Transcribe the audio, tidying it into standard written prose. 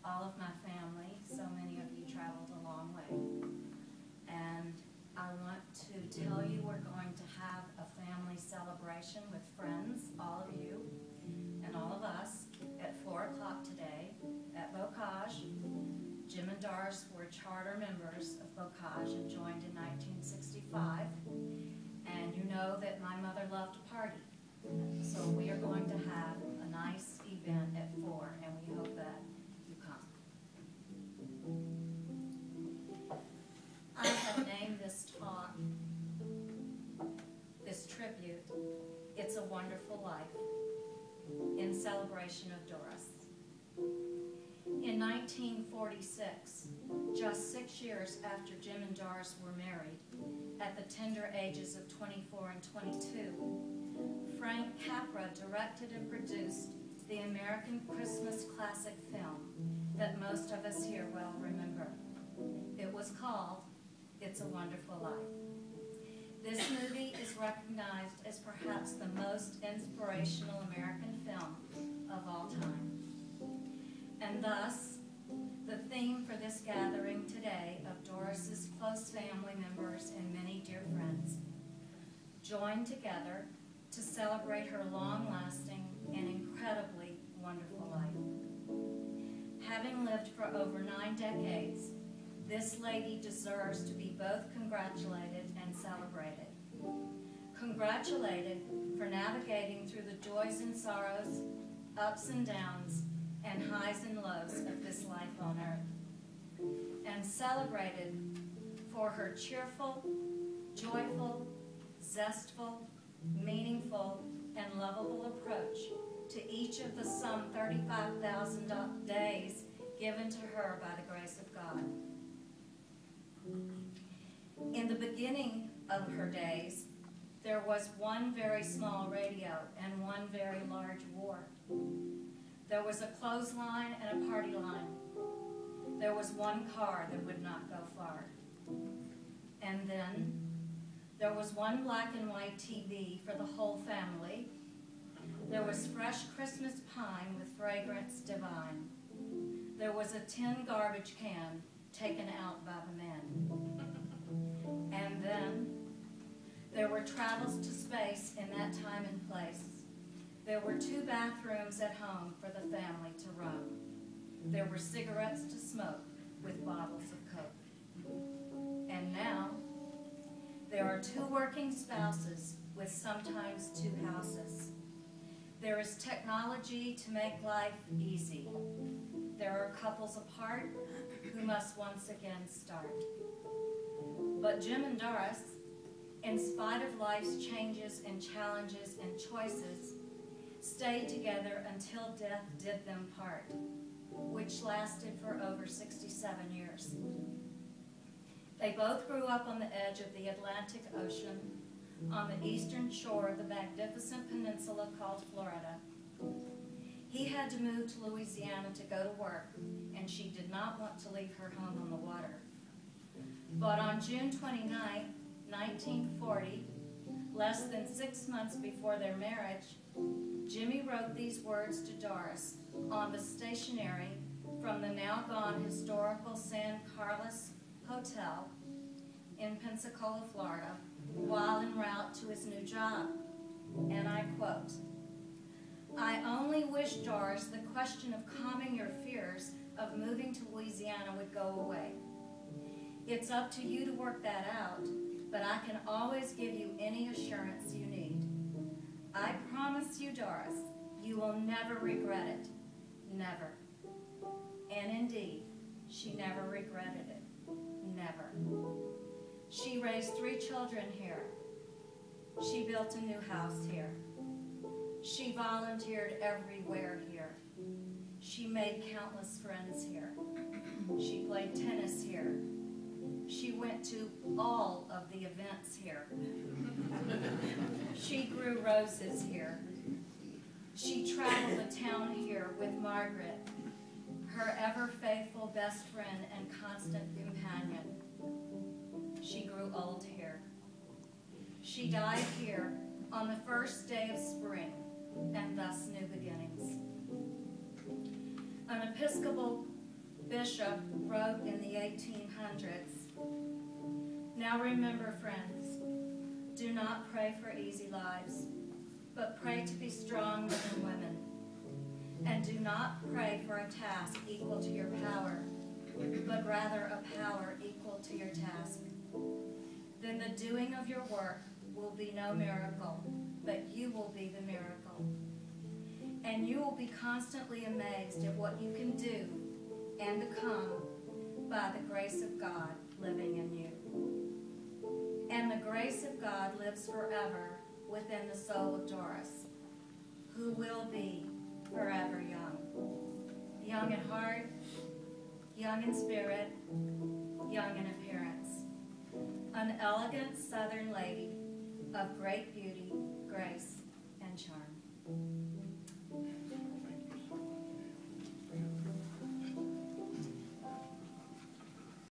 all of my family. So many of you traveled a long way. And I want to tell you we're going to have a family celebration with friends, all of you and all of us, at 4 o'clock today at Bocage. Jim and Doris were charter members of Bocage and joined in 1965. And you know that my mother loved to party. So we are going to have a nice event at 4, and we hope that you come. I have named this talk, this tribute, It's a Wonderful Life, in celebration of Doris. In 1946, just 6 years after Jim and Doris were married, at the tender ages of 24 and 22, Frank Capra directed and produced the American Christmas classic film that most of us here well remember. It was called It's a Wonderful Life. This movie is recognized as perhaps the most inspirational American film of all time. And thus, the theme for this gathering today of Doris's close family members and many dear friends joined together to celebrate her long-lasting and incredibly wonderful life. Having lived for over 9 decades, this lady deserves to be both congratulated and celebrated. Congratulated for navigating through the joys and sorrows, ups and downs, and highs and lows of this life on earth. And celebrated for her cheerful, joyful, zestful, meaningful, and lovable approach to each of the some 35,000 days given to her by the grace of God. In the beginning of her days, there was one very small radio and one very large war. There was a clothesline and a party line. There was one car that would not go far. And then there was one black and white TV for the whole family. There was fresh Christmas pine with fragrance divine. There was a tin garbage can taken out by the men. And then there were travels to space in that time and place. There were 2 bathrooms at home for the family to roam. There were cigarettes to smoke with bottles of Coke. And now, there are 2 working spouses with sometimes 2 houses. There is technology to make life easy. There are couples apart who must once again start. But Jim and Doris, in spite of life's changes and challenges and choices, stayed together until death did them part, which lasted for over 67 years. They both grew up on the edge of the Atlantic Ocean, on the eastern shore of the magnificent peninsula called Florida. He had to move to Louisiana to go to work, and she did not want to leave her home on the water. But on June 29, 1940, less than 6 months before their marriage, Jimmy wrote these words to Doris on the stationery from the now-gone historical San Carlos Hotel in Pensacola, Florida, while en route to his new job. And I quote, "I only wish, Doris, the question of calming your fears of moving to Louisiana would go away. It's up to you to work that out, but I can always give you any assurance you need. I promise you, Doris, you will never regret it. Never." And indeed, she never regretted it. Never. She raised 3 children here. She built a new house here. She volunteered everywhere here. She made countless friends here. She played tennis here. She went to all of the events here. She grew roses here. She traveled the town here with Margaret, her ever-faithful best friend and constant companion. She grew old here. She died here on the first day of spring, and thus new beginnings. An Episcopal bishop wrote in the 1800s, "Now remember, friends, do not pray for easy lives, but pray to be strong men and women. And do not pray for a task equal to your power, but rather a power equal to your task. Then the doing of your work will be no miracle, but you will be the miracle. And you will be constantly amazed at what you can do and become by the grace of God living in you." And the grace of God lives forever within the soul of Doris, who will be forever young. Young at heart, young in spirit, young in appearance. An elegant Southern lady of great beauty, grace, and charm.